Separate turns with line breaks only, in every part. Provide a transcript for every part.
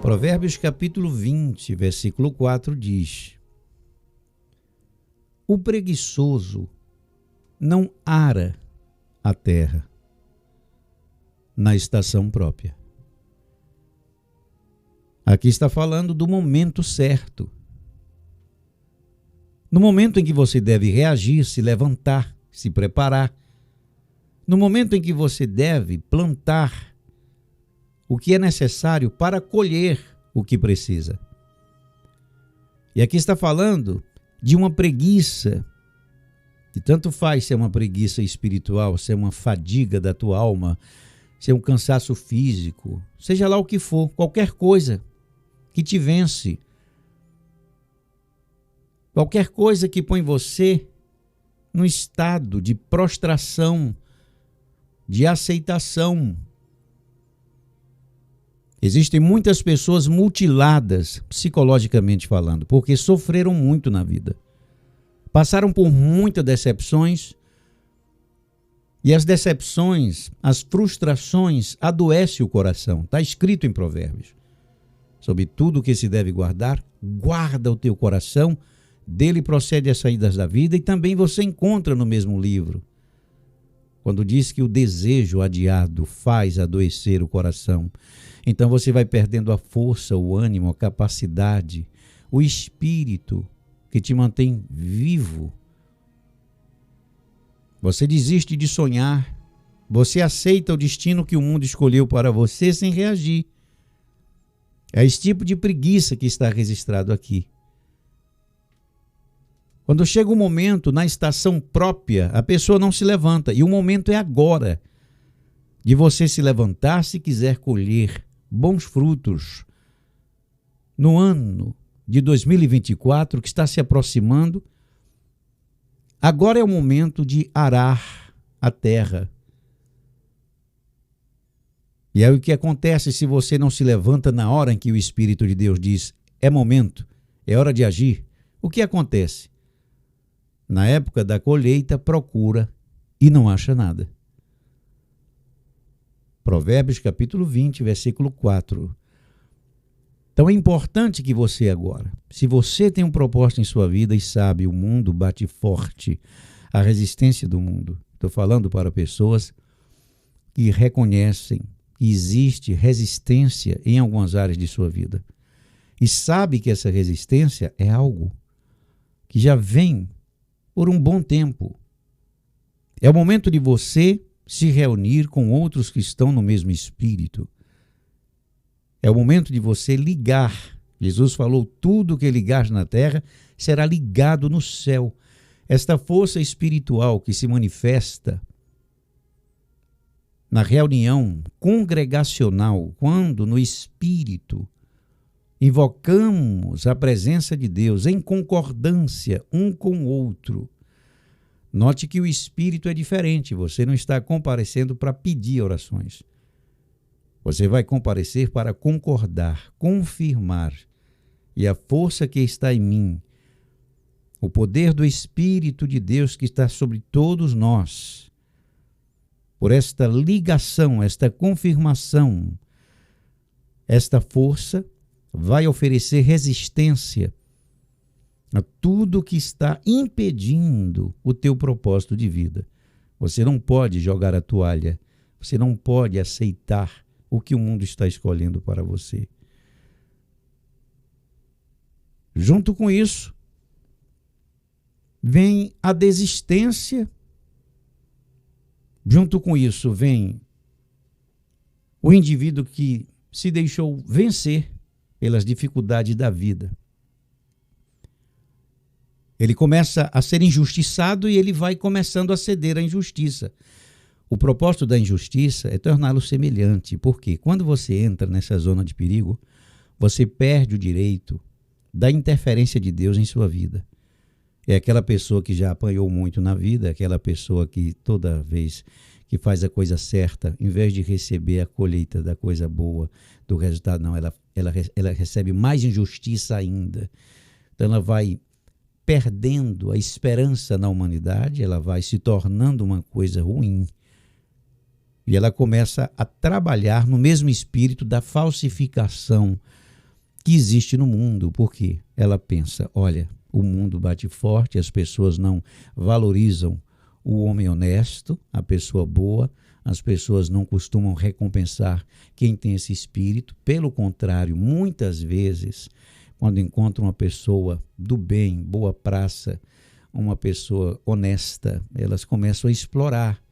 Provérbios capítulo 20, versículo 4 diz: o preguiçoso não ara a terra na estação própria. Aqui está falando do momento certo. No momento em que você deve reagir, se levantar, se preparar. No momento em que você deve plantar o que é necessário para colher o que precisa. E aqui está falando de uma preguiça, que tanto faz se é uma preguiça espiritual, se é uma fadiga da tua alma, se é um cansaço físico, seja lá o que for, qualquer coisa que te vence, qualquer coisa que põe você num estado de prostração, de aceitação. Existem muitas pessoas mutiladas, psicologicamente falando, porque sofreram muito na vida. Passaram por muitas decepções, e as decepções, as frustrações, adoecem o coração. Está escrito em Provérbios. Sobre tudo o que se deve guardar, guarda o teu coração, dele procede as saídas da vida, e também você encontra no mesmo livro, quando diz que o desejo adiado faz adoecer o coração. Então você vai perdendo a força, o ânimo, a capacidade, o espírito que te mantém vivo. Você desiste de sonhar, você aceita o destino que o mundo escolheu para você sem reagir. É esse tipo de preguiça que está registrado aqui. Quando chega o momento, na estação própria, a pessoa não se levanta. E o momento é agora de você se levantar se quiser colher bons frutos. No ano de 2024, que está se aproximando, agora é o momento de arar a terra. E aí o que acontece se você não se levanta na hora em que o Espírito de Deus diz, é momento, é hora de agir? O que acontece? Na época da colheita, procura e não acha nada. Provérbios capítulo 20, versículo 4. Então é importante que você agora, se você tem um propósito em sua vida e sabe, o mundo bate forte, a resistência do mundo. Estou falando para pessoas que reconhecem que existe resistência em algumas áreas de sua vida. E sabe que essa resistência é algo que já vem por um bom tempo. É o momento de você se reunir com outros que estão no mesmo espírito. É o momento de você ligar. Jesus falou, tudo que ligares na terra será ligado no céu. Esta força espiritual que se manifesta na reunião congregacional, quando no espírito invocamos a presença de Deus em concordância um com o outro. Note que o espírito é diferente, você não está comparecendo para pedir orações. Você vai comparecer para concordar, confirmar. E a força que está em mim, o poder do Espírito de Deus que está sobre todos nós, por esta ligação, esta confirmação, esta força vai oferecer resistência a tudo que está impedindo o teu propósito de vida. Você não pode jogar a toalha, você não pode aceitar o que o mundo está escolhendo para você. Junto com isso, vem a desistência. Junto com isso, vem o indivíduo que se deixou vencer pelas dificuldades da vida. Ele começa a ser injustiçado e ele vai começando a ceder à injustiça. O propósito da injustiça é torná-lo semelhante, porque quando você entra nessa zona de perigo, você perde o direito da interferência de Deus em sua vida. É aquela pessoa que já apanhou muito na vida, aquela pessoa que toda vez que faz a coisa certa, em vez de receber a colheita da coisa boa, do resultado, não, ela recebe mais injustiça ainda. Então ela vai perdendo a esperança na humanidade, ela vai se tornando uma coisa ruim. E ela começa a trabalhar no mesmo espírito da falsificação, que existe no mundo, porque ela pensa, olha, o mundo bate forte, as pessoas não valorizam o homem honesto, a pessoa boa, as pessoas não costumam recompensar quem tem esse espírito. Pelo contrário, muitas vezes, quando encontram uma pessoa do bem, boa praça, uma pessoa honesta, elas começam a explorar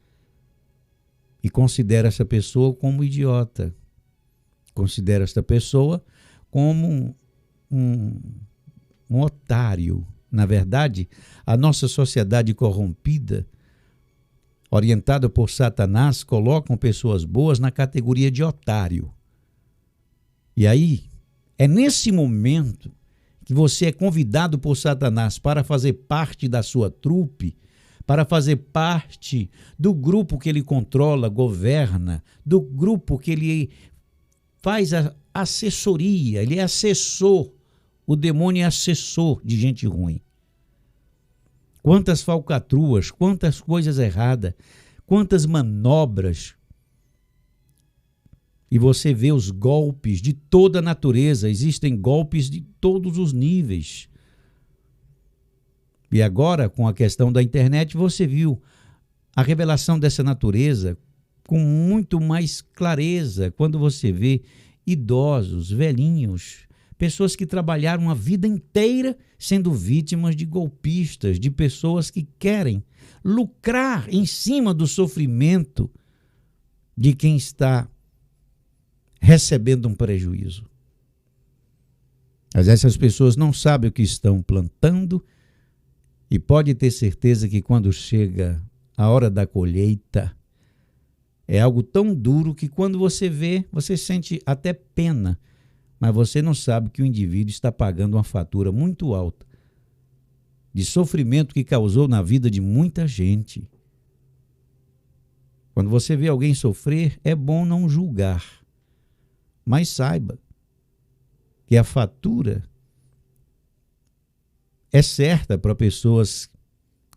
e consideram essa pessoa como idiota, consideram essa pessoa como um otário. Na verdade, a nossa sociedade corrompida, orientada por Satanás, colocam pessoas boas na categoria de otário. E aí, é nesse momento que você é convidado por Satanás para fazer parte da sua trupe, para fazer parte do grupo que ele controla, governa, do grupo que ele faz a assessoria, ele é assessor. O demônio é assessor de gente ruim. Quantas falcatruas, quantas coisas erradas, quantas manobras. E você vê os golpes de toda a natureza, existem golpes de todos os níveis. E agora, com a questão da internet, você viu a revelação dessa natureza com muito mais clareza, quando você vê idosos, velhinhos, pessoas que trabalharam a vida inteira sendo vítimas de golpistas, de pessoas que querem lucrar em cima do sofrimento de quem está recebendo um prejuízo. Mas essas pessoas não sabem o que estão plantando e pode ter certeza que quando chega a hora da colheita, é algo tão duro que quando você vê, você sente até pena, mas você não sabe que o indivíduo está pagando uma fatura muito alta de sofrimento que causou na vida de muita gente. Quando você vê alguém sofrer, é bom não julgar, mas saiba que a fatura é certa para pessoas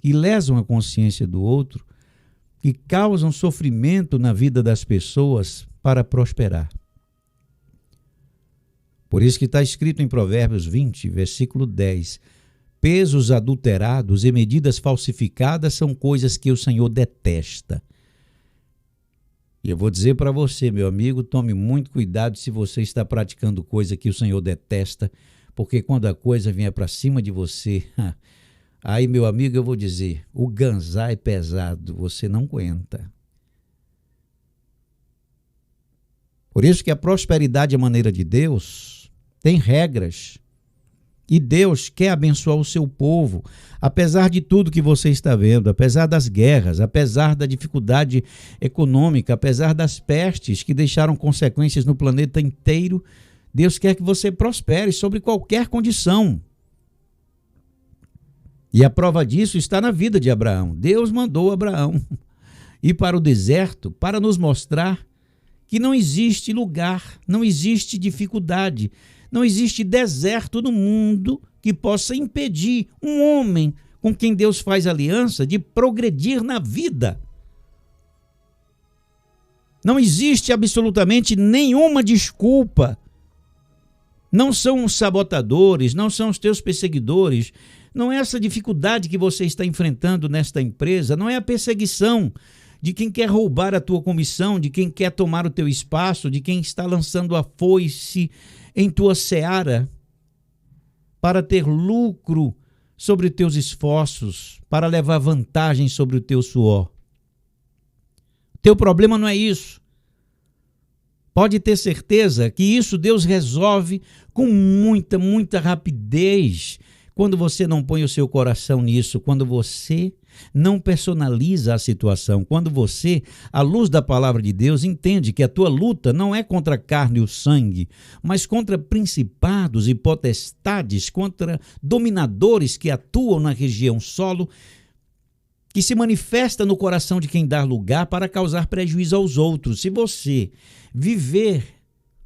que lesam a consciência do outro, que causam sofrimento na vida das pessoas para prosperar. Por isso que está escrito em Provérbios 20, versículo 10, pesos adulterados e medidas falsificadas são coisas que o Senhor detesta. E eu vou dizer para você, meu amigo, tome muito cuidado se você está praticando coisa que o Senhor detesta, porque quando a coisa vier para cima de você, aí, meu amigo, eu vou dizer, o ganzá é pesado, você não aguenta. Por isso que a prosperidade à maneira de Deus tem regras. E Deus quer abençoar o seu povo, apesar de tudo que você está vendo, apesar das guerras, apesar da dificuldade econômica, apesar das pestes que deixaram consequências no planeta inteiro, Deus quer que você prospere sobre qualquer condição. E a prova disso está na vida de Abraão. Deus mandou Abraão ir para o deserto para nos mostrar que não existe lugar, não existe dificuldade, não existe deserto no mundo que possa impedir um homem com quem Deus faz aliança de progredir na vida. Não existe absolutamente nenhuma desculpa. Não são os sabotadores, não são os teus perseguidores, não é essa dificuldade que você está enfrentando nesta empresa, não é a perseguição de quem quer roubar a tua comissão, de quem quer tomar o teu espaço, de quem está lançando a foice em tua seara para ter lucro sobre os teus esforços, para levar vantagem sobre o teu suor. Teu problema não é isso. Pode ter certeza que isso Deus resolve com muita rapidez quando você não põe o seu coração nisso, quando você não personaliza a situação, quando você, à luz da palavra de Deus, entende que a tua luta não é contra a carne e o sangue, mas contra principados e potestades, contra dominadores que atuam na região solo, que se manifesta no coração de quem dá lugar para causar prejuízo aos outros. Se você viver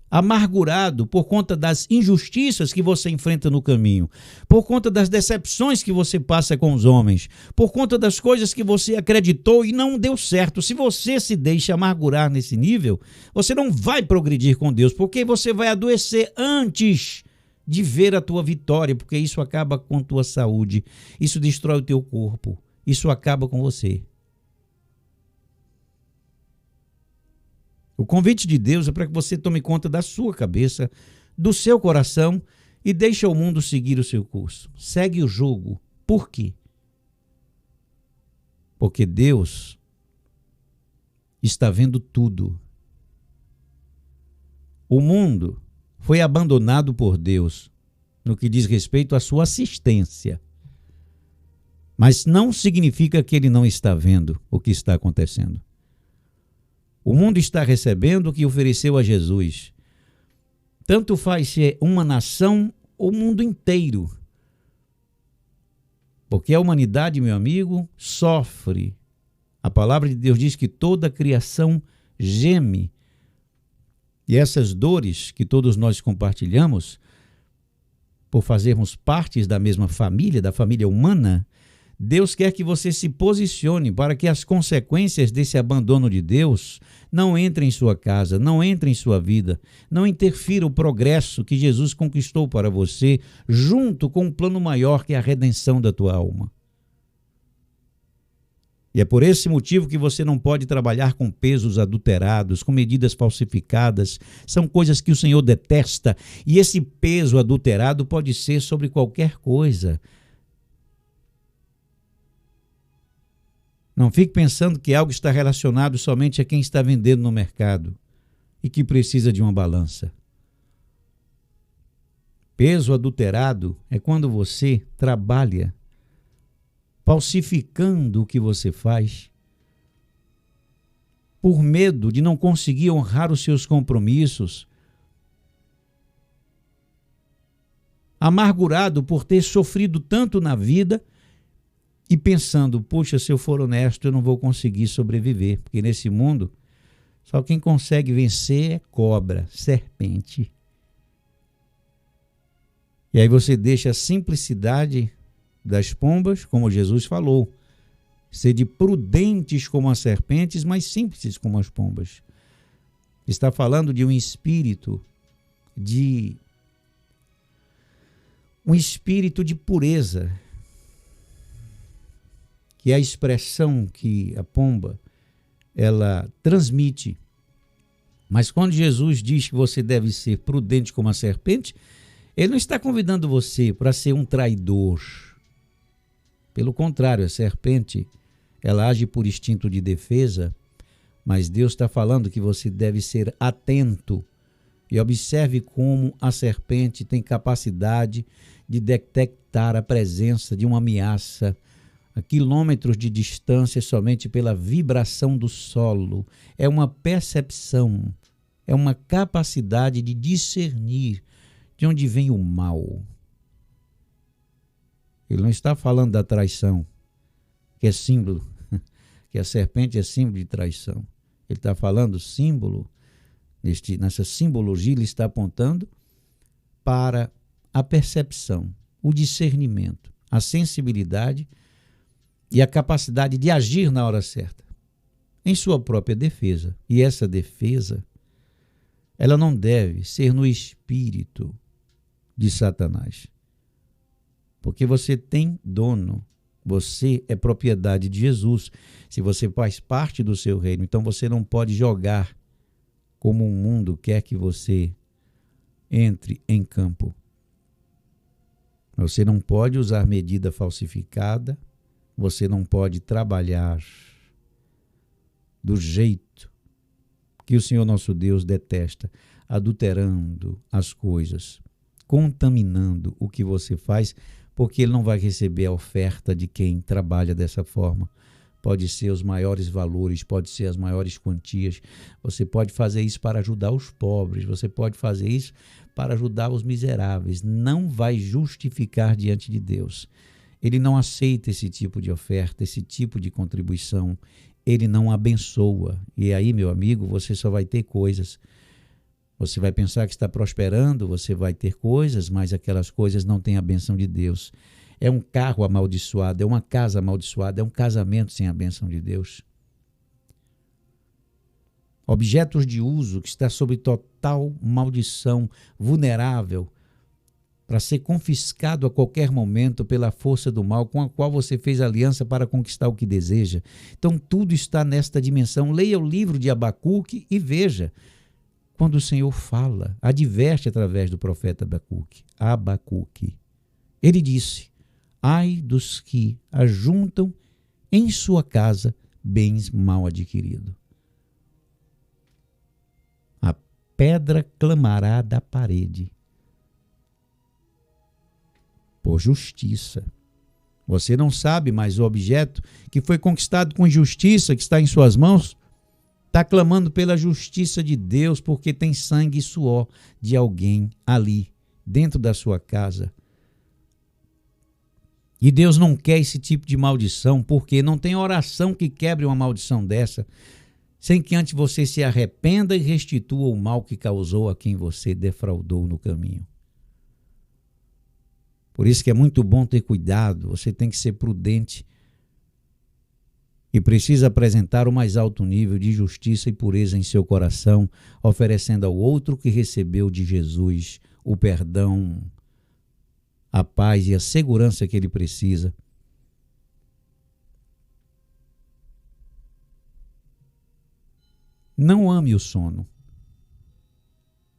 amargurado por conta das injustiças que você enfrenta no caminho, por conta das decepções que você passa com os homens, por conta das coisas que você acreditou e não deu certo, se você se deixa amargurar nesse nível, você não vai progredir com Deus, porque você vai adoecer antes de ver a tua vitória, porque isso acaba com a tua saúde, isso destrói o teu corpo, isso acaba com você. O convite de Deus é para que você tome conta da sua cabeça, do seu coração e deixe o mundo seguir o seu curso. Segue o jogo. Por quê? Porque Deus está vendo tudo. O mundo foi abandonado por Deus no que diz respeito à sua assistência. Mas não significa que ele não está vendo o que está acontecendo. O mundo está recebendo o que ofereceu a Jesus. Tanto faz se é uma nação ou o mundo inteiro. Porque a humanidade, meu amigo, sofre. A palavra de Deus diz que toda a criação geme. E essas dores que todos nós compartilhamos, por fazermos partes da mesma família, da família humana, Deus quer que você se posicione para que as consequências desse abandono de Deus não entrem em sua casa, não entrem em sua vida, não interfira o progresso que Jesus conquistou para você, junto com um plano maior que é a redenção da tua alma. E é por esse motivo que você não pode trabalhar com pesos adulterados, com medidas falsificadas. São coisas que o Senhor detesta. E esse peso adulterado pode ser sobre qualquer coisa. Não fique pensando que algo está relacionado somente a quem está vendendo no mercado e que precisa de uma balança. Peso adulterado é quando você trabalha falsificando o que você faz por medo de não conseguir honrar os seus compromissos, amargurado por ter sofrido tanto na vida e pensando, puxa, se eu for honesto, eu não vou conseguir sobreviver, porque nesse mundo só quem consegue vencer é cobra, serpente. E aí você deixa a simplicidade das pombas, como Jesus falou, sede prudentes como as serpentes, mas simples como as pombas. Está falando de um espírito de pureza, que é a expressão que a pomba ela transmite. Mas quando Jesus diz que você deve ser prudente como a serpente, ele não está convidando você para ser um traidor. Pelo contrário, a serpente, ela age por instinto de defesa, mas Deus está falando que você deve ser atento e observe como a serpente tem capacidade de detectar a presença de uma ameaça a quilômetros de distância somente pela vibração do solo. É uma percepção, é uma capacidade de discernir de onde vem o mal. Ele não está falando da traição, que é símbolo, que a serpente é símbolo de traição. Ele está falando símbolo, nessa simbologia ele está apontando para a percepção, o discernimento, a sensibilidade e a capacidade de agir na hora certa, em sua própria defesa. E essa defesa, ela não deve ser no espírito de Satanás. Porque você tem dono, você é propriedade de Jesus. Se você faz parte do seu reino, então você não pode jogar como o mundo quer que você entre em campo. Você não pode usar medida falsificada, você não pode trabalhar do jeito que o Senhor nosso Deus detesta, adulterando as coisas, contaminando o que você faz, porque ele não vai receber a oferta de quem trabalha dessa forma. Pode ser os maiores valores, pode ser as maiores quantias. Você pode fazer isso para ajudar os pobres, você pode fazer isso para ajudar os miseráveis. Não vai justificar diante de Deus. Ele não aceita esse tipo de oferta, esse tipo de contribuição. Ele não abençoa. E aí, meu amigo, você só vai ter coisas. Você vai pensar que está prosperando, você vai ter coisas, mas aquelas coisas não têm a bênção de Deus. É um carro amaldiçoado, é uma casa amaldiçoada, é um casamento sem a bênção de Deus. Objetos de uso que está sob total maldição, vulnerável para ser confiscado a qualquer momento pela força do mal com a qual você fez aliança para conquistar o que deseja. Então tudo está nesta dimensão. Leia o livro de Abacuque e veja, quando o Senhor fala, adverte através do profeta Abacuque. Ele disse: ai dos que ajuntam em sua casa bens mal adquiridos. A pedra clamará da parede por justiça. Você não sabe, mas o objeto que foi conquistado com justiça, que está em suas mãos, está clamando pela justiça de Deus, porque tem sangue e suor de alguém ali, dentro da sua casa. E Deus não quer esse tipo de maldição, porque não tem oração que quebre uma maldição dessa, sem que antes você se arrependa e restitua o mal que causou a quem você defraudou no caminho. Por isso que é muito bom ter cuidado, você tem que ser prudente e precisa apresentar o mais alto nível de justiça e pureza em seu coração, oferecendo ao outro que recebeu de Jesus o perdão, a paz e a segurança que ele precisa. Não ame o sono,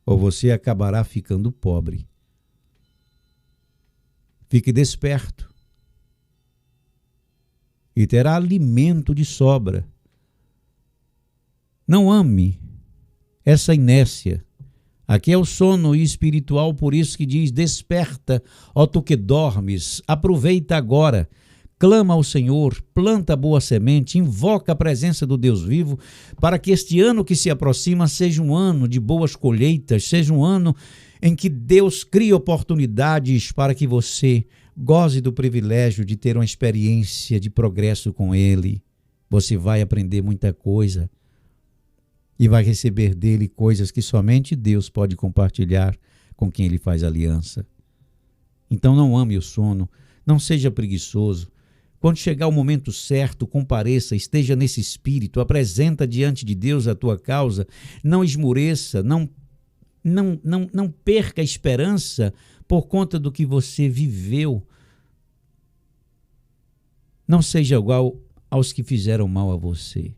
ou você acabará ficando pobre. Fique desperto e terá alimento de sobra. Não ame essa inércia. Aqui é o sono espiritual, por isso que diz: desperta, ó tu que dormes, aproveita agora, clama ao Senhor, planta boa semente, invoca a presença do Deus vivo, para que este ano que se aproxima seja um ano de boas colheitas, seja um ano em que Deus cria oportunidades para que você goze do privilégio de ter uma experiência de progresso com Ele. Você vai aprender muita coisa e vai receber dele coisas que somente Deus pode compartilhar com quem Ele faz aliança. Então não ame o sono, não seja preguiçoso. Quando chegar o momento certo, compareça, esteja nesse espírito, apresenta diante de Deus a tua causa, não esmoreça, não perca a esperança por conta do que você viveu. Não seja igual aos que fizeram mal a você.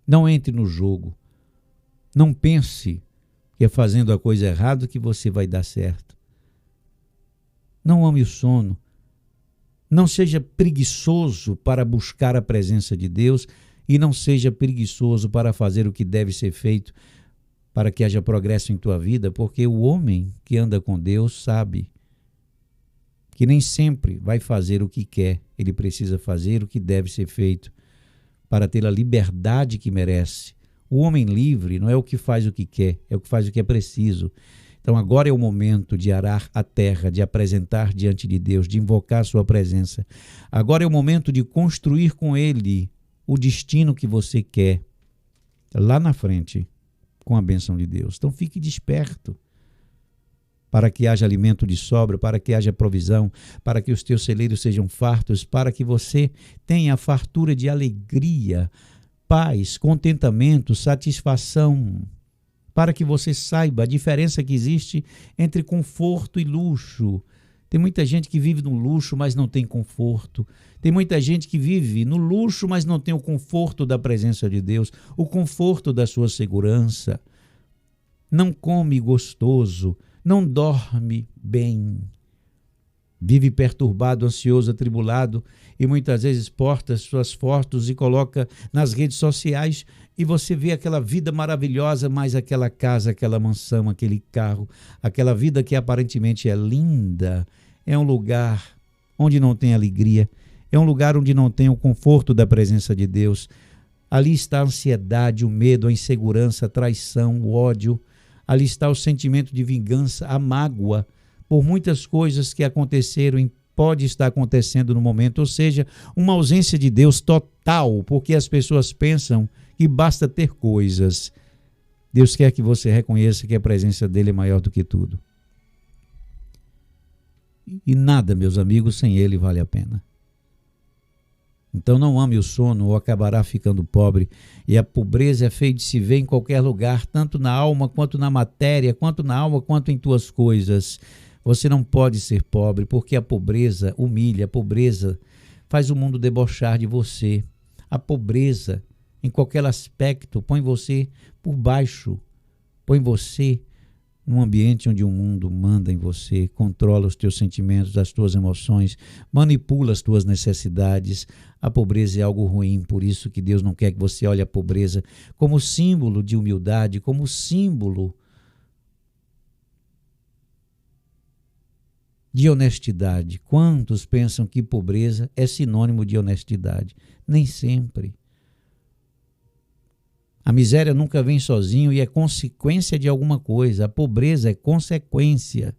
Não entre no jogo. Não pense que é fazendo a coisa errada que você vai dar certo. Não ame o sono. Não seja preguiçoso para buscar a presença de Deus e não seja preguiçoso para fazer o que deve ser feito para que haja progresso em tua vida, porque o homem que anda com Deus sabe que nem sempre vai fazer o que quer, ele precisa fazer o que deve ser feito para ter a liberdade que merece. O homem livre não é o que faz o que quer, é o que faz o que é preciso. Então agora é o momento de arar a terra, de apresentar diante de Deus, de invocar a sua presença. Agora é o momento de construir com Ele o destino que você quer lá na frente, com a bênção de Deus. Então fique desperto para que haja alimento de sobra, para que haja provisão, para que os teus celeiros sejam fartos, para que você tenha a fartura de alegria, paz, contentamento, satisfação, para que você saiba a diferença que existe entre conforto e luxo. Tem muita gente que vive no luxo, mas não tem conforto. Tem muita gente que vive no luxo, mas não tem o conforto da presença de Deus, o conforto da sua segurança. Não come gostoso, não dorme bem. Vive perturbado, ansioso, atribulado e muitas vezes porta suas fotos e coloca nas redes sociais e você vê aquela vida maravilhosa, mas aquela casa, aquela mansão, aquele carro, aquela vida que aparentemente é linda, é um lugar onde não tem alegria, é um lugar onde não tem o conforto da presença de Deus. Ali está a ansiedade, o medo, a insegurança, a traição, o ódio. Ali está o sentimento de vingança, a mágoa, por muitas coisas que aconteceram e pode estar acontecendo no momento, ou seja, uma ausência de Deus total, porque as pessoas pensam que basta ter coisas. Deus quer que você reconheça que a presença dele é maior do que tudo. E nada, meus amigos, sem ele vale a pena. Então não ame o sono ou acabará ficando pobre, e a pobreza é feia de se ver em qualquer lugar, tanto na alma quanto na matéria, quanto na alma quanto em tuas coisas. Você não pode ser pobre, porque a pobreza humilha, a pobreza faz o mundo debochar de você. A pobreza, em qualquer aspecto, põe você por baixo, põe você num ambiente onde o mundo manda em você, controla os teus sentimentos, as tuas emoções, manipula as tuas necessidades. A pobreza é algo ruim, por isso que Deus não quer que você olhe a pobreza como símbolo de humildade, como símbolo de honestidade. Quantos pensam que pobreza é sinônimo de honestidade? Nem sempre. A miséria nunca vem sozinho e é consequência de alguma coisa. A pobreza é consequência.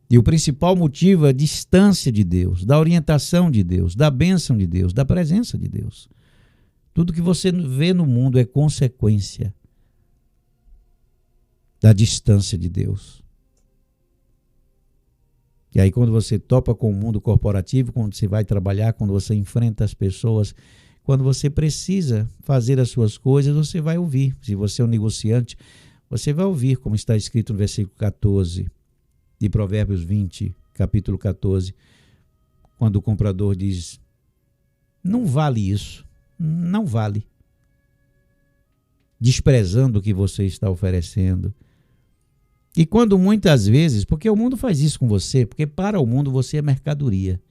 E o principal motivo é a distância de Deus, da orientação de Deus, da bênção de Deus, da presença de Deus. Tudo que você vê no mundo é consequência da distância de Deus. E aí quando você topa com o mundo corporativo, quando você vai trabalhar, quando você enfrenta as pessoas, quando você precisa fazer as suas coisas, você vai ouvir. Se você é um negociante, você vai ouvir, como está escrito no versículo 14 de Provérbios 20, capítulo 14, quando o comprador diz, não vale isso, não vale. Desprezando o que você está oferecendo. E quando muitas vezes, porque o mundo faz isso com você, porque para o mundo você é mercadoria.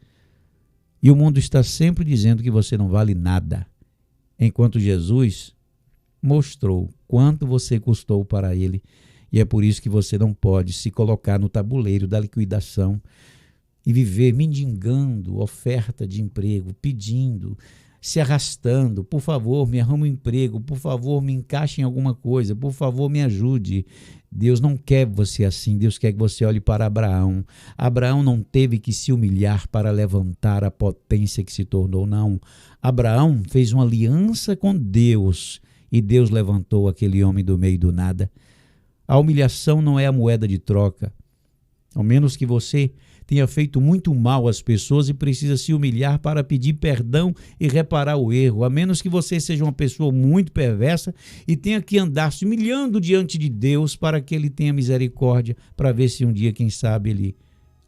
E o mundo está sempre dizendo que você não vale nada, enquanto Jesus mostrou quanto você custou para ele. E é por isso que você não pode se colocar no tabuleiro da liquidação e viver mendigando oferta de emprego, pedindo, se arrastando. Por favor, me arruma um emprego, por favor, me encaixe em alguma coisa, por favor, me ajude. Deus não quer você assim, Deus quer que você olhe para Abraão. Abraão não teve que se humilhar para levantar a potência que se tornou, não. Abraão fez uma aliança com Deus e Deus levantou aquele homem do meio do nada. A humilhação não é a moeda de troca, ao menos que você tenha feito muito mal às pessoas e precisa se humilhar para pedir perdão e reparar o erro, a menos que você seja uma pessoa muito perversa e tenha que andar se humilhando diante de Deus para que Ele tenha misericórdia, para ver se um dia, quem sabe, Ele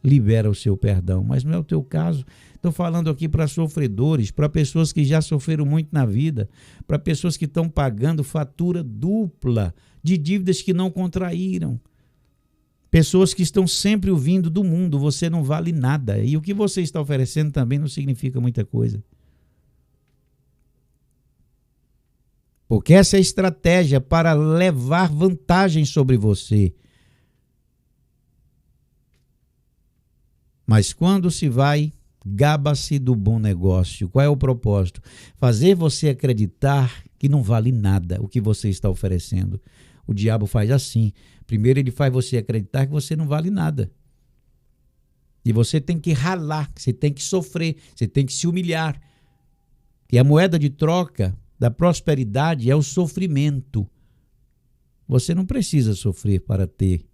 libera o seu perdão. Mas não é o teu caso. Estou falando aqui para sofredores, para pessoas que já sofreram muito na vida, para pessoas que estão pagando fatura dupla de dívidas que não contraíram. Pessoas que estão sempre ouvindo do mundo, você não vale nada. E o que você está oferecendo também não significa muita coisa. Porque essa é a estratégia para levar vantagem sobre você. Mas quando se vai, gaba-se do bom negócio. Qual é o propósito? Fazer você acreditar que não vale nada o que você está oferecendo. O diabo faz assim. Primeiro ele faz você acreditar que você não vale nada. E você tem que ralar, você tem que sofrer, você tem que se humilhar. E a moeda de troca da prosperidade é o sofrimento. Você não precisa sofrer para ter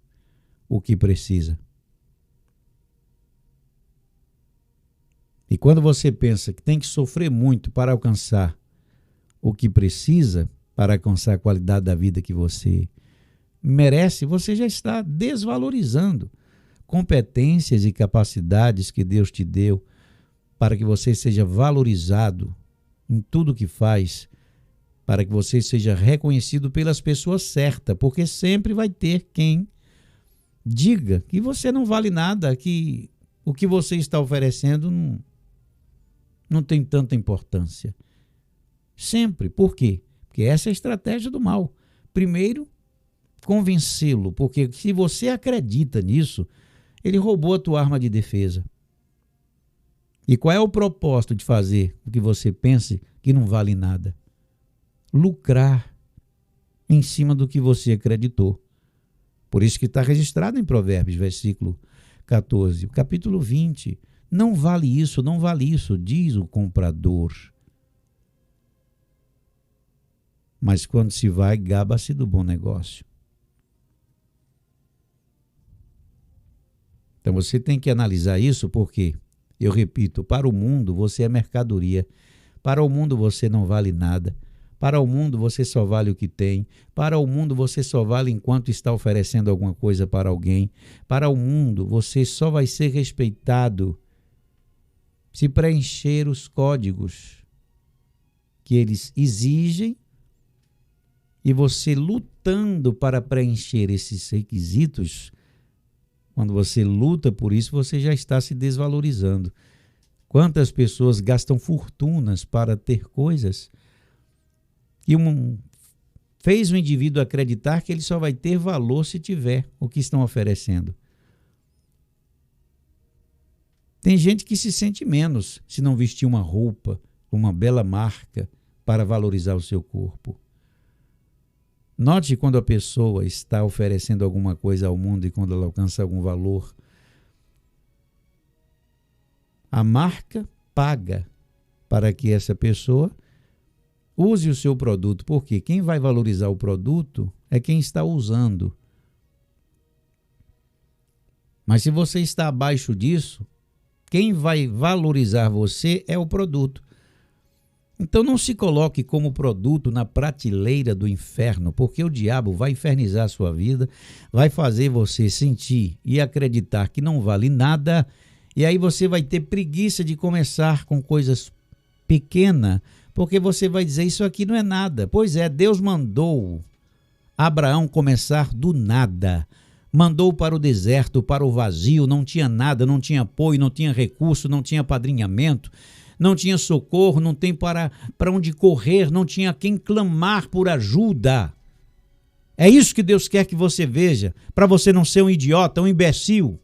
o que precisa. E quando você pensa que tem que sofrer muito para alcançar o que precisa, para alcançar a qualidade da vida que você merece, você já está desvalorizando competências e capacidades que Deus te deu para que você seja valorizado em tudo que faz, para que você seja reconhecido pelas pessoas certas, porque sempre vai ter quem diga que você não vale nada, que o que você está oferecendo não tem tanta importância. Sempre. Por quê? Porque essa é a estratégia do mal. Primeiro, convencê-lo, porque se você acredita nisso, ele roubou a tua arma de defesa. E qual é o propósito de fazer o que você pense que não vale nada? Lucrar em cima do que você acreditou. Por isso que está registrado em Provérbios, versículo 14, o capítulo 20. Não vale isso, não vale isso, diz o comprador. Mas quando se vai, gaba-se do bom negócio. Então você tem que analisar isso porque, eu repito, para o mundo você é mercadoria. Para o mundo você não vale nada. Para o mundo você só vale o que tem. Para o mundo você só vale enquanto está oferecendo alguma coisa para alguém. Para o mundo você só vai ser respeitado se preencher os códigos que eles exigem, e você lutando para preencher esses requisitos. Quando você luta por isso, você já está se desvalorizando. Quantas pessoas gastam fortunas para ter coisas que fez o indivíduo acreditar que ele só vai ter valor se tiver o que estão oferecendo. Tem gente que se sente menos se não vestir uma roupa, uma bela marca para valorizar o seu corpo. Note quando a pessoa está oferecendo alguma coisa ao mundo e quando ela alcança algum valor. A marca paga para que essa pessoa use o seu produto, porque quem vai valorizar o produto é quem está usando. Mas se você está abaixo disso, quem vai valorizar você é o produto. Então não se coloque como produto na prateleira do inferno, porque o diabo vai infernizar a sua vida, vai fazer você sentir e acreditar que não vale nada, e aí você vai ter preguiça de começar com coisas pequenas, porque você vai dizer, isso aqui não é nada. Pois é, Deus mandou Abraão começar do nada, mandou para o deserto, para o vazio, não tinha nada, não tinha apoio, não tinha recurso, não tinha apadrinhamento, não tinha socorro, não tem para onde correr, não tinha quem clamar por ajuda. É isso que Deus quer que você veja, para você não ser um idiota, um imbecil.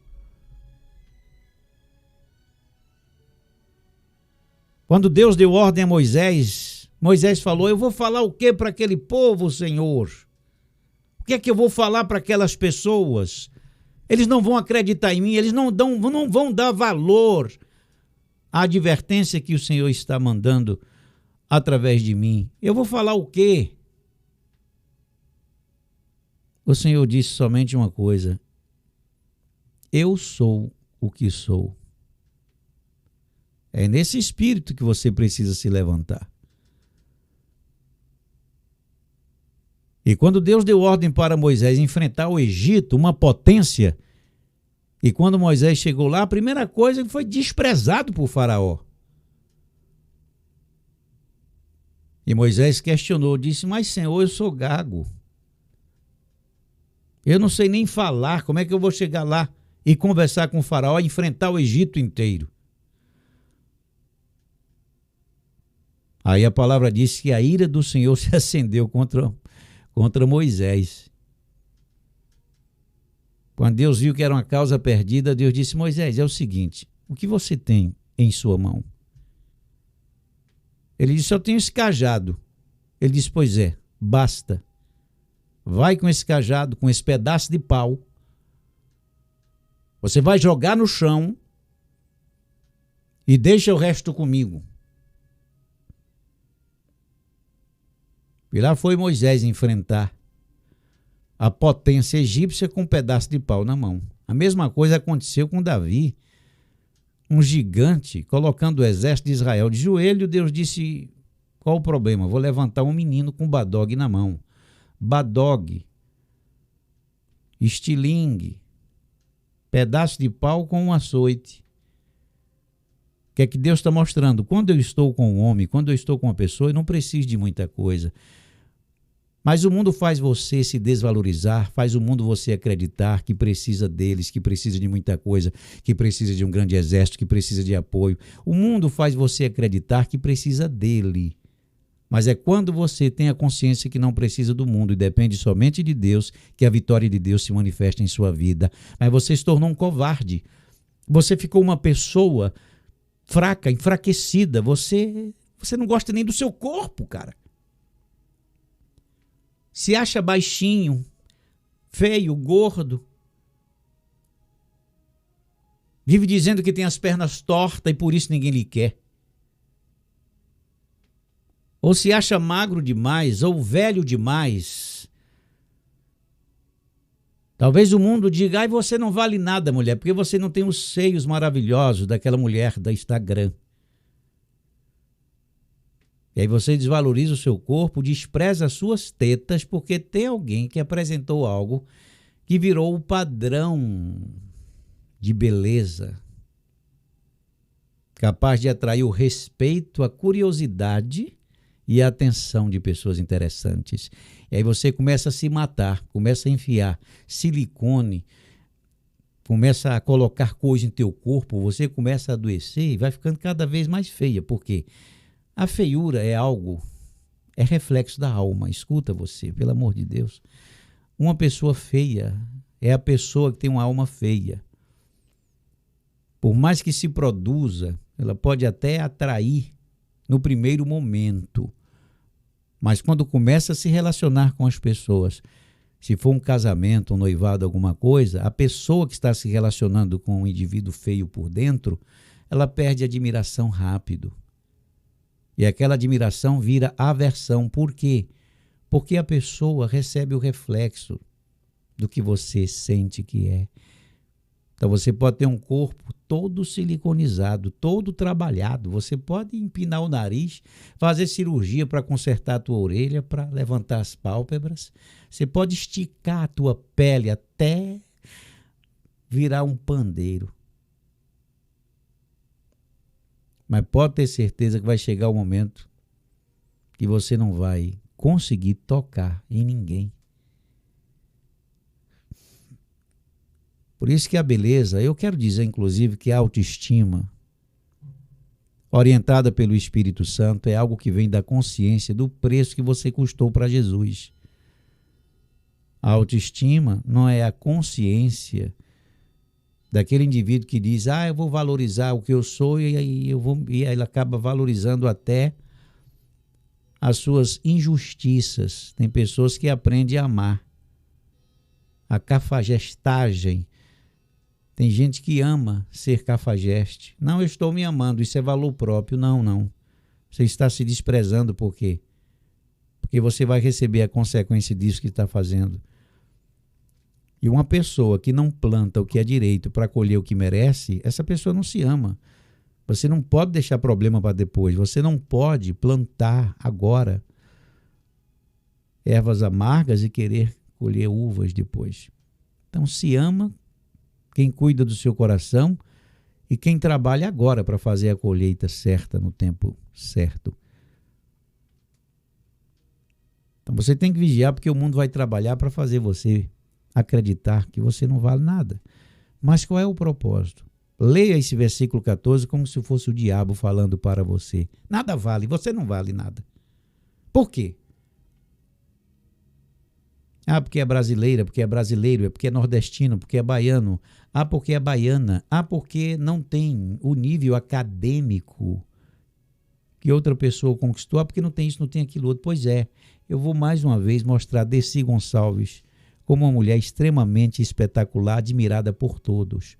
Quando Deus deu ordem a Moisés, Moisés falou, eu vou falar o que para aquele povo, Senhor? O que é que eu vou falar para aquelas pessoas? Eles não vão acreditar em mim, eles não vão dar valor a advertência que o Senhor está mandando através de mim. Eu vou falar o quê? O Senhor disse somente uma coisa: eu sou o que sou. É nesse espírito que você precisa se levantar. E quando Deus deu ordem para Moisés enfrentar o Egito, uma potência, e quando Moisés chegou lá, a primeira coisa foi desprezado por Faraó. E Moisés questionou, disse, mas Senhor, eu sou gago. Eu não sei nem falar, como é que eu vou chegar lá e conversar com o Faraó e enfrentar o Egito inteiro? Aí a palavra diz que a ira do Senhor se acendeu contra Moisés. Quando Deus viu que era uma causa perdida, Deus disse, Moisés, é o seguinte, o que você tem em sua mão? Ele disse, eu tenho esse cajado. Ele disse, pois é, basta. Vai com esse cajado, com esse pedaço de pau. Você vai jogar no chão e deixa o resto comigo. E lá foi Moisés enfrentar a potência egípcia com um pedaço de pau na mão. A mesma coisa aconteceu com Davi, um gigante, colocando o exército de Israel de joelho. Deus disse, qual o problema? Vou levantar um menino com badog na mão. Badog, estilingue, pedaço de pau com um açoite. O que é que Deus está mostrando? Quando eu estou com um homem, quando eu estou com uma pessoa, eu não preciso de muita coisa. Mas o mundo faz você se desvalorizar, faz o mundo você acreditar que precisa deles, que precisa de muita coisa, que precisa de um grande exército, que precisa de apoio. O mundo faz você acreditar que precisa dele. Mas é quando você tem a consciência que não precisa do mundo e depende somente de Deus, que a vitória de Deus se manifesta em sua vida. Mas você se tornou um covarde. Você ficou uma pessoa fraca, enfraquecida. Você não gosta nem do seu corpo, cara. Se acha baixinho, feio, gordo. Vive dizendo que tem as pernas tortas e por isso ninguém lhe quer. Ou se acha magro demais, ou velho demais. Talvez o mundo diga, ai, você não vale nada, mulher, porque você não tem os seios maravilhosos daquela mulher da Instagram. E aí você desvaloriza o seu corpo, despreza as suas tetas, porque tem alguém que apresentou algo que virou o padrão de beleza, capaz de atrair o respeito, a curiosidade e a atenção de pessoas interessantes. E aí você começa a se matar, começa a enfiar silicone, começa a colocar coisa em teu corpo, você começa a adoecer e vai ficando cada vez mais feia. Por quê? A feiura é algo, é reflexo da alma. Escuta você, pelo amor de Deus. Uma pessoa feia é a pessoa que tem uma alma feia. Por mais que se produza, ela pode até atrair no primeiro momento. Mas quando começa a se relacionar com as pessoas, se for um casamento, um noivado, alguma coisa, a pessoa que está se relacionando com um indivíduo feio por dentro, ela perde admiração rápido. E aquela admiração vira aversão. Por quê? Porque a pessoa recebe o reflexo do que você sente que é. Então você pode ter um corpo todo siliconizado, todo trabalhado. Você pode empinar o nariz, fazer cirurgia para consertar a tua orelha, para levantar as pálpebras. Você pode esticar a tua pele até virar um pandeiro. Mas pode ter certeza que vai chegar o momento que você não vai conseguir tocar em ninguém. Por isso que a beleza, eu quero dizer inclusive que a autoestima, orientada pelo Espírito Santo, é algo que vem da consciência do preço que você custou para Jesus. A autoestima não é a consciência daquele indivíduo que diz, eu vou valorizar o que eu sou, e aí ele acaba valorizando até as suas injustiças. Tem pessoas que aprendem a amar. A cafajestagem. Tem gente que ama ser cafajeste. Não, eu estou me amando, isso é valor próprio. Não. Você está se desprezando por quê? Porque você vai receber a consequência disso que está fazendo. E uma pessoa que não planta o que é direito para colher o que merece, essa pessoa não se ama. Você não pode deixar problema para depois. Você não pode plantar agora ervas amargas e querer colher uvas depois. Então se ama quem cuida do seu coração e quem trabalha agora para fazer a colheita certa no tempo certo. Então você tem que vigiar, porque o mundo vai trabalhar para fazer você acreditar que você não vale nada. Mas qual é o propósito? Leia esse versículo 14 como se fosse o diabo falando para você. Nada vale, você não vale nada. Por quê? Porque é brasileira, porque é brasileiro, porque é nordestino, porque é baiano. Porque é baiana. Porque não tem o nível acadêmico que outra pessoa conquistou. Porque não tem isso, não tem aquilo outro. Pois é, eu vou mais uma vez mostrar Dessi Gonçalves como uma mulher extremamente espetacular, admirada por todos.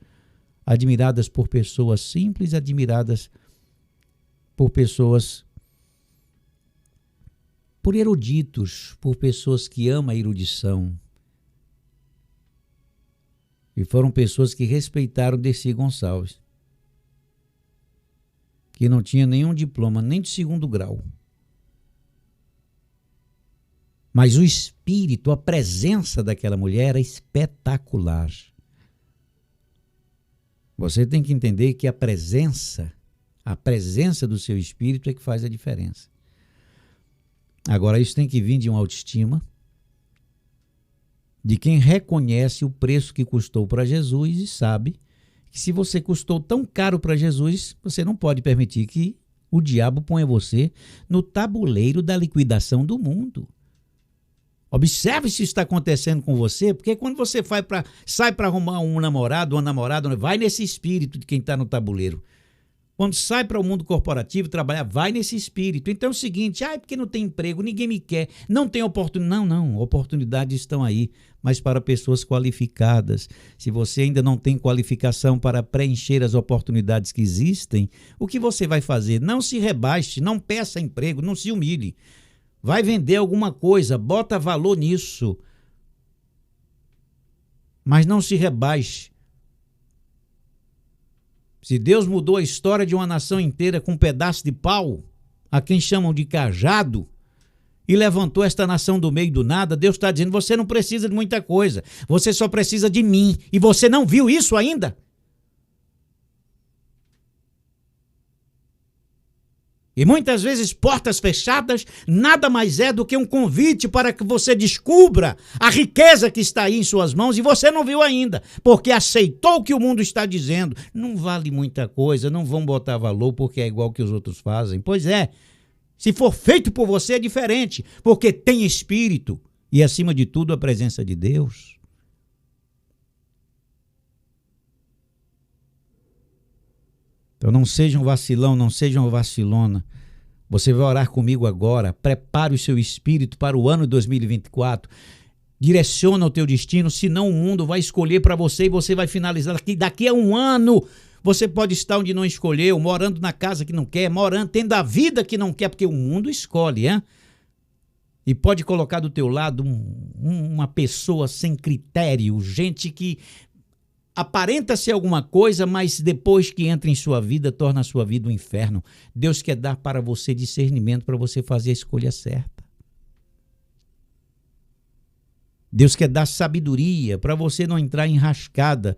Admiradas por pessoas simples, admiradas por pessoas, por eruditos, por pessoas que amam a erudição. E foram pessoas que respeitaram Dessi Gonçalves, que não tinha nenhum diploma, nem de segundo grau. Mas o espírito, a presença daquela mulher era espetacular. Você tem que entender que a presença do seu espírito é que faz a diferença. Agora, isso tem que vir de uma autoestima, de quem reconhece o preço que custou para Jesus e sabe que se você custou tão caro para Jesus, você não pode permitir que o diabo ponha você no tabuleiro da liquidação do mundo. Observe se isso está acontecendo com você, porque quando você sai para arrumar um namorado, uma namorada, vai nesse espírito de quem está no tabuleiro. Quando sai para o mundo corporativo trabalhar, vai nesse espírito. Então é o seguinte, porque não tem emprego, ninguém me quer, não tem oportunidade. Não, oportunidades estão aí, mas para pessoas qualificadas. Se você ainda não tem qualificação para preencher as oportunidades que existem, o que você vai fazer? Não se rebaixe, não peça emprego, não se humilhe. Vai vender alguma coisa, bota valor nisso. Mas não se rebaixe. Se Deus mudou a história de uma nação inteira com um pedaço de pau, a quem chamam de cajado, e levantou esta nação do meio do nada, Deus está dizendo, você não precisa de muita coisa, você só precisa de mim, e você não viu isso ainda? E muitas vezes portas fechadas nada mais é do que um convite para que você descubra a riqueza que está aí em suas mãos e você não viu ainda, porque aceitou o que o mundo está dizendo. Não vale muita coisa, não vão botar valor porque é igual que os outros fazem. Pois é, se for feito por você é diferente, porque tem espírito e acima de tudo a presença de Deus. Então não seja um vacilão, não seja uma vacilona. Você vai orar comigo agora. Prepare o seu espírito para o ano 2024. Direciona o teu destino, senão o mundo vai escolher para você e você vai finalizar daqui a um ano. Você pode estar onde não escolheu, morando na casa que não quer, tendo a vida que não quer, porque o mundo escolhe, hein? E pode colocar do teu lado uma pessoa sem critério, gente que aparenta ser alguma coisa, mas depois que entra em sua vida, torna a sua vida um inferno. Deus quer dar para você discernimento para você fazer a escolha certa. Deus quer dar sabedoria para você não entrar em rascada,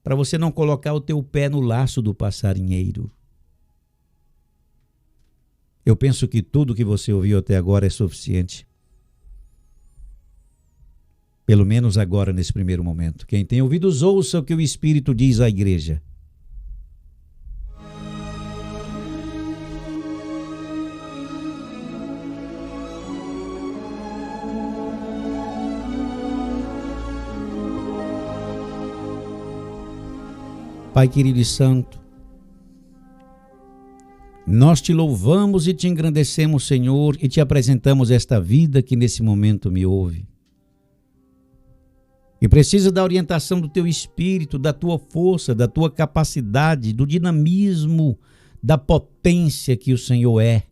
para você não colocar o teu pé no laço do passarinheiro. Eu penso que tudo que você ouviu até agora é suficiente. Pelo menos agora, nesse primeiro momento. Quem tem ouvidos, ouça o que o Espírito diz à igreja. Pai querido e santo, nós te louvamos e te engrandecemos, Senhor, e te apresentamos esta vida que nesse momento me ouve. E precisa da orientação do teu espírito, da tua força, da tua capacidade, do dinamismo, da potência que o Senhor é.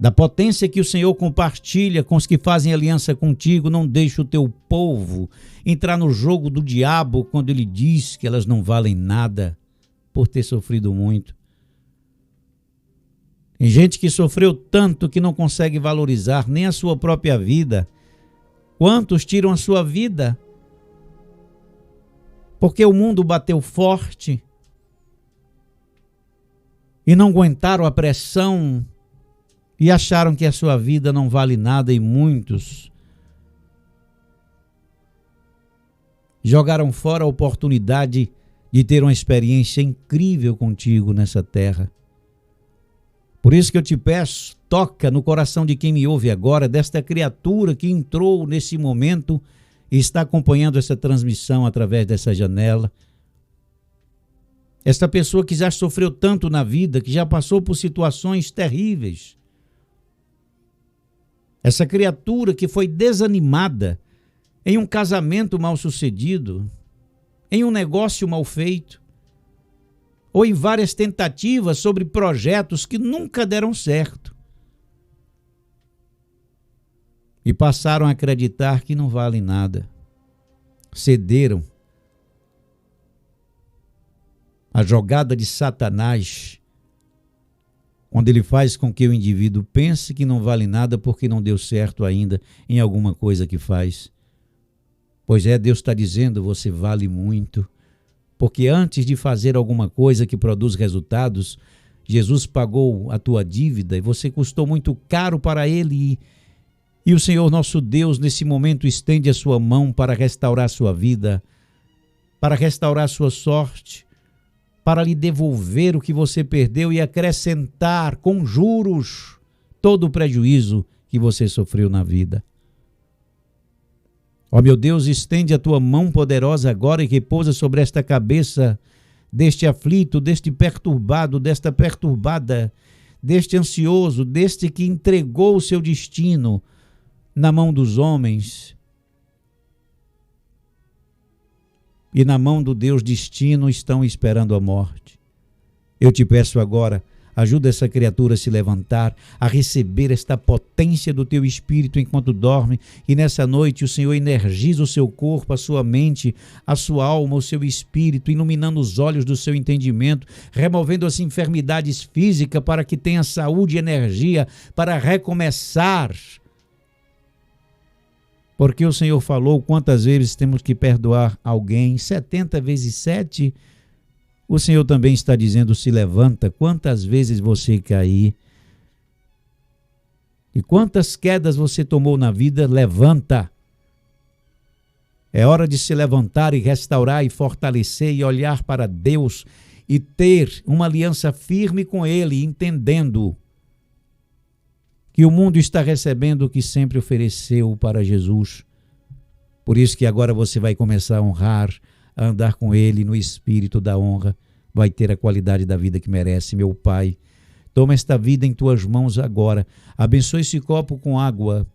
Da potência que o Senhor compartilha com os que fazem aliança contigo. Não deixa o teu povo entrar no jogo do diabo quando ele diz que elas não valem nada por ter sofrido muito. Tem gente que sofreu tanto que não consegue valorizar nem a sua própria vida. Quantos tiram a sua vida? Porque o mundo bateu forte e não aguentaram a pressão e acharam que a sua vida não vale nada, e muitos jogaram fora a oportunidade de ter uma experiência incrível contigo nessa terra. Por isso que eu te peço, toca no coração de quem me ouve agora, desta criatura que entrou nesse momento e está acompanhando essa transmissão através dessa janela. Esta pessoa que já sofreu tanto na vida, que já passou por situações terríveis. Essa criatura que foi desanimada em um casamento mal sucedido, em um negócio mal feito, ou em várias tentativas sobre projetos que nunca deram certo. E passaram a acreditar que não valem nada. Cederam à jogada de Satanás, quando ele faz com que o indivíduo pense que não vale nada porque não deu certo ainda em alguma coisa que faz. Pois é, Deus está dizendo, você vale muito. Porque antes de fazer alguma coisa que produz resultados, Jesus pagou a tua dívida e você custou muito caro para Ele. E o Senhor nosso Deus, nesse momento, estende a sua mão para restaurar a sua vida, para restaurar a sua sorte, para lhe devolver o que você perdeu e acrescentar com juros todo o prejuízo que você sofreu na vida. Ó meu Deus, estende a tua mão poderosa agora e repousa sobre esta cabeça deste aflito, deste perturbado, desta perturbada, deste ansioso, deste que entregou o seu destino na mão dos homens e na mão do Deus destino estão esperando a morte. Eu te peço agora, Ajuda essa criatura a se levantar, a receber esta potência do teu Espírito enquanto dorme. E nessa noite o Senhor energiza o seu corpo, a sua mente, a sua alma, o seu espírito, iluminando os olhos do seu entendimento, removendo as enfermidades físicas para que tenha saúde e energia para recomeçar. Porque o Senhor falou quantas vezes temos que perdoar alguém, 70 vezes 7. O Senhor também está dizendo, se levanta, quantas vezes você cair. E quantas quedas você tomou na vida, levanta. É hora de se levantar e restaurar e fortalecer e olhar para Deus e ter uma aliança firme com Ele, entendendo que o mundo está recebendo o que sempre ofereceu para Jesus. Por isso que agora você vai começar a honrar, a andar com Ele no espírito da honra, vai ter a qualidade da vida que merece. Meu Pai, toma esta vida em tuas mãos agora, abençoe esse copo com água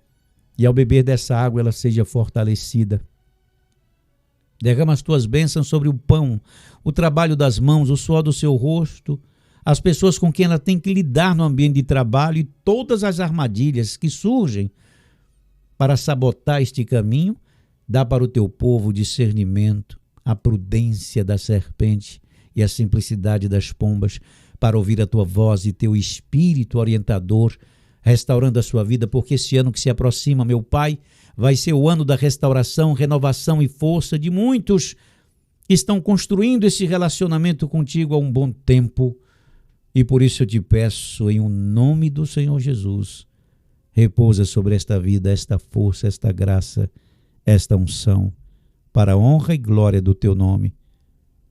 e ao beber dessa água ela seja fortalecida. Derrama as tuas bênçãos sobre o pão, o trabalho das mãos, o suor do seu rosto, as pessoas com quem ela tem que lidar no ambiente de trabalho e todas as armadilhas que surgem para sabotar este caminho. Dá para o teu povo o discernimento, a prudência da serpente e a simplicidade das pombas para ouvir a tua voz e teu espírito orientador, restaurando a sua vida, porque esse ano que se aproxima, meu Pai, vai ser o ano da restauração, renovação e força de muitos que estão construindo esse relacionamento contigo há um bom tempo. E por isso eu te peço, em nome do Senhor Jesus, repousa sobre esta vida, esta força, esta graça, esta unção, para a honra e glória do teu nome.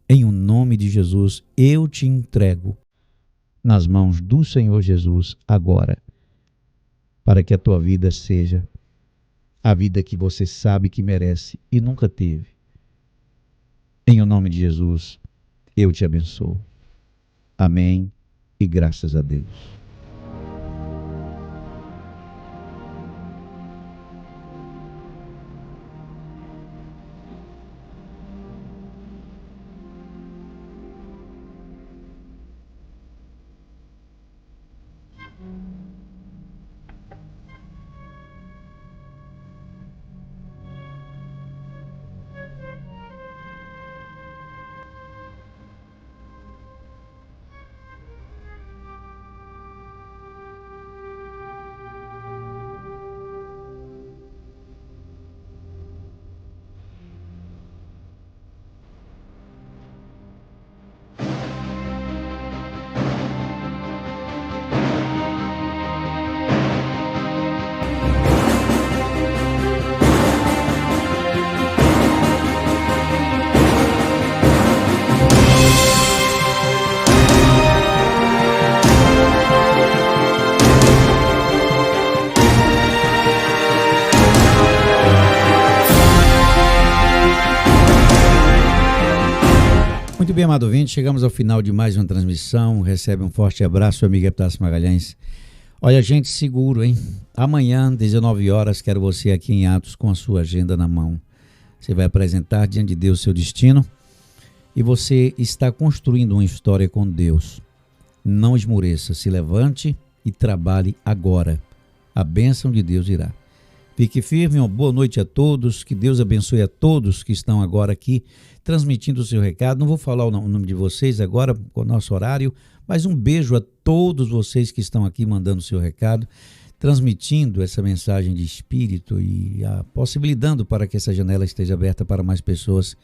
Em nome de Jesus, eu te entrego nas mãos do Senhor Jesus agora, para que a tua vida seja a vida que você sabe que merece e nunca teve. Em nome de Jesus, eu te abençoo. Amém e graças a Deus. Muito bem, amado ouvinte, chegamos ao final de mais uma transmissão. Recebe um forte abraço, amigo Epitácio Magalhães. Olha, gente, seguro, hein? Amanhã, 19 horas, quero você aqui em Atos com a sua agenda na mão. Você vai apresentar diante de Deus seu destino e você está construindo uma história com Deus. Não esmoreça, se levante e trabalhe agora. A bênção de Deus irá. Fique firme, uma boa noite a todos, que Deus abençoe a todos que estão agora aqui transmitindo o seu recado. Não vou falar o nome de vocês agora, com o nosso horário, mas um beijo a todos vocês que estão aqui mandando o seu recado, transmitindo essa mensagem de espírito e possibilitando para que essa janela esteja aberta para mais pessoas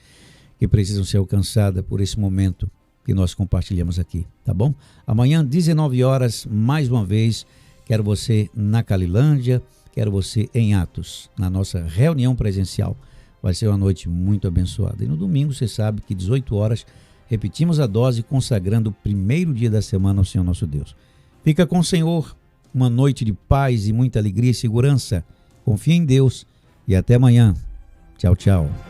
que precisam ser alcançadas por esse momento que nós compartilhamos aqui, tá bom? Amanhã, 19 horas, mais uma vez, quero você na Calilândia, quero você em Atos, na nossa reunião presencial. Vai ser uma noite muito abençoada. E no domingo, você sabe que 18 horas, repetimos a dose, consagrando o primeiro dia da semana ao Senhor nosso Deus. Fica com o Senhor, uma noite de paz e muita alegria e segurança. Confia em Deus e até amanhã. Tchau, tchau.